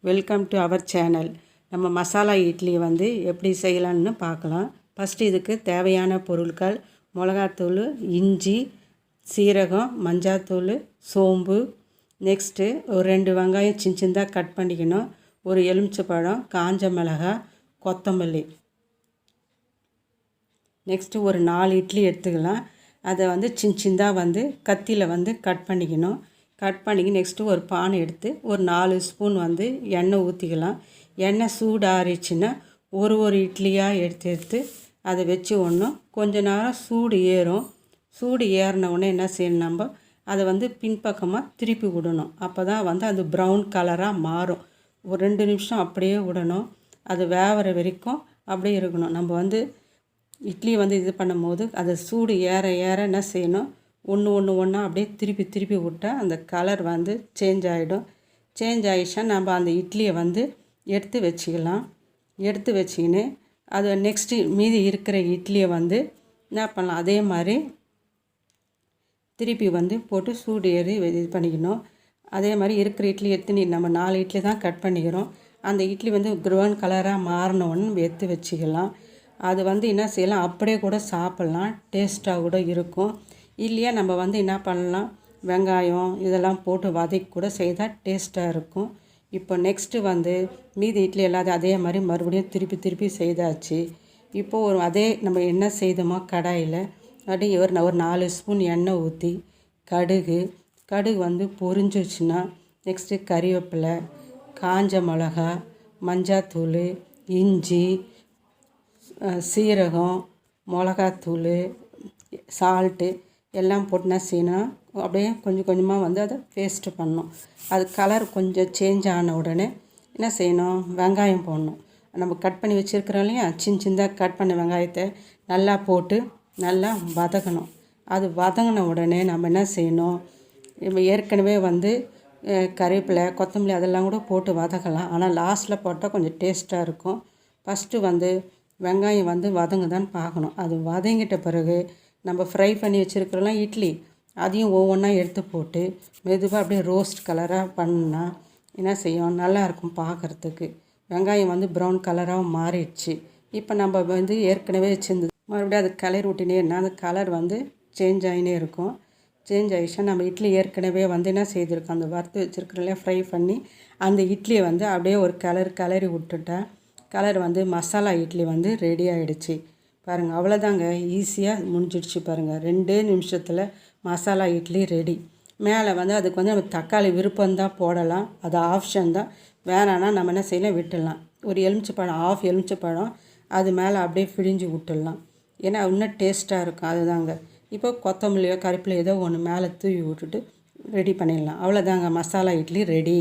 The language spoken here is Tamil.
Welcome to our channel. நம்ம மசாலா இட்லி வந்து எப்படி செய்யலான்னு பார்க்கலாம். ஃபஸ்ட்டு இதுக்கு தேவையான பொருட்கள் மிளகாத்தூள், இஞ்சி, சீரகம், மஞ்சாத்தூள், சோம்பு, நெக்ஸ்ட்டு ஒரு 2 வெங்காயம் சின்னதாக கட் பண்ணிக்கணும், ஒரு எலுமிச்சைப்பழம், காஞ்ச மிளகாய், கொத்தமல்லி. நெக்ஸ்ட்டு ஒரு 4 இட்லி எடுத்துக்கலாம். அதை வந்து சின்னதாக வந்து கத்தியில் வந்து கட் பண்ணிக்கணும். கட் பண்ணி நெக்ஸ்ட்டு ஒரு பானை எடுத்து ஒரு 4 ஸ்பூன் வந்து எண்ணெய் ஊற்றிக்கலாம். எண்ணெய் சூடாறிச்சுன்னா ஒரு இட்லியாக எடுத்து அதை வச்சு ஒன்றும் கொஞ்ச நேரம் சூடு ஏறும். சூடு ஏறின உடனே என்ன செய்யணும், நம்ம அதை வந்து பின்பக்கமாக திருப்பி விடணும். அப்போ தான் வந்து அது ப்ரௌன் கலராக மாறும். ஒரு 2 நிமிஷம் அப்படியே விடணும். அது வேகிற வரைக்கும் அப்படியே இருக்கணும். நம்ம வந்து இட்லி வந்து இது பண்ணும்போது அதை சூடு ஏற என்ன செய்யணும், ஒன்றா அப்படியே திருப்பி விட்டால் அந்த கலர் வந்து சேஞ்ச் ஆகிடும். சேஞ்ச் ஆகிடுச்சுன்னா நம்ம அந்த இட்லியை வந்து எடுத்து வச்சுக்கலாம். எடுத்து வச்சுக்கின்னு அது நெக்ஸ்ட்டு மீதி இருக்கிற இட்லியை வந்து என்ன பண்ணலாம், அதே மாதிரி திருப்பி வந்து போட்டு சூடு ஏறி இது பண்ணிக்கணும். அதே மாதிரி இருக்கிற இட்லி எடுத்து நம்ம 4 இட்லி தான் கட் பண்ணிக்கிறோம். அந்த இட்லி வந்து ப்ரௌன் கலராக மாறினோன்னு நம்ம எடுத்து வச்சுக்கலாம். அது வந்து என்ன செய்யலாம், அப்படியே கூட சாப்பிட்லாம், டேஸ்ட்டாக கூட இருக்கும். இல்லையா நம்ம வந்து என்ன பண்ணலாம், வெங்காயம் இதெல்லாம் போட்டு வதக்கி கூட செய்தால் டேஸ்ட்டாக இருக்கும். இப்போ நெக்ஸ்ட்டு வந்து மீதி இட்லி எல்லாத்தையும் அதே மாதிரி மறுபடியும் திருப்பி செய்தாச்சு. இப்போது அதே நம்ம என்ன செய்தோமோ கடாயில் அப்படியே ஒரு 4 ஸ்பூன் எண்ணெய் ஊற்றி கடுகு வந்து பொரிஞ்சிச்சுன்னா நெக்ஸ்ட்டு கறிவேப்பிலை, காஞ்ச மிளகா, மஞ்சாத்தூள், இஞ்சி, சீரகம், மிளகாத்தூள், சால்ட்டு எல்லாம் போட்டுனா செய்யணும். அப்படியே கொஞ்சமாக வந்து அதை பேஸ்ட்டு பண்ணணும். அது கலர் கொஞ்சம் சேஞ்ச் ஆன உடனே என்ன செய்யணும், வெங்காயம் போடணும். நம்ம கட் பண்ணி வச்சுருக்கிறோம் இல்லையா, சின்னதாக கட் பண்ண வெங்காயத்தை நல்லா போட்டு நல்லா வதக்கணும். அது வதங்கின உடனே நம்ம என்ன செய்யணும், நம்ம ஏற்கனவே வந்து கறிவேப்பிலை, கொத்தமல்லி அதெல்லாம் கூட போட்டு வதக்கலாம். ஆனால் லாஸ்ட்டில் போட்டால் கொஞ்சம் டேஸ்ட்டாக இருக்கும். ஃபஸ்ட்டு வந்து வெங்காயம் வந்து வதங்குதான்னு பார்க்கணும். அது வதங்கிட்ட பிறகு நம்ம ஃப்ரை பண்ணி வச்சுருக்கிறோம்லாம் இட்லி, அதையும் ஒவ்வொன்றா எடுத்து போட்டு மெதுவாக அப்படியே ரோஸ்ட் கலராக பண்ணால் என்ன செய்யும், நல்லாயிருக்கும் பார்க்குறதுக்கு. வெங்காயம் வந்து ப்ரௌன் கலராக மாறிடுச்சு. இப்போ நம்ம வந்து ஏற்கனவே வச்சுருந்தது மறுபடியும் அது கலர் விட்டினேன்னா அந்த கலர் வந்து சேஞ்ச் ஆகினே இருக்கும். சேஞ்ச் ஆகிடுச்சுன்னா நம்ம இட்லி ஏற்கனவே வந்து என்ன செய்திருக்கோம், அந்த வறுத்து வச்சுருக்கிறோம்ல ஃப்ரை பண்ணி அந்த இட்லியை வந்து அப்படியே ஒரு கலரி விட்டுட்டா கலர் வந்து மசாலா இட்லி வந்து ரெடி ஆகிடுச்சு. பாருங்கள், அவ்வளோதாங்க, ஈஸியாக முடிஞ்சிடுச்சு பாருங்கள். 2 நிமிஷத்தில் மசாலா இட்லி ரெடி. மேலே வந்து அதுக்கு வந்து நம்ம தக்காளி விருப்பம்தான் போடலாம், அது ஆப்ஷன் தான். வேணான்னா நம்ம என்ன செய்யலாம், விட்டுடலாம். ஒரு எலுமிச்சைப்பழம், ஆஃப் எலுமிச்சைப்பழம் அது மேலே அப்படியே பிழிஞ்சு விட்டுடலாம். ஏன்னா இன்னும் டேஸ்ட்டாக இருக்கும். அதுதாங்க. இப்போ கொத்தமல்லியோ கருப்பிலையோ ஏதோ ஒன்று மேலே தூவி விட்டுட்டு ரெடி பண்ணிடலாம். அவ்வளோதாங்க, மசாலா இட்லி ரெடி.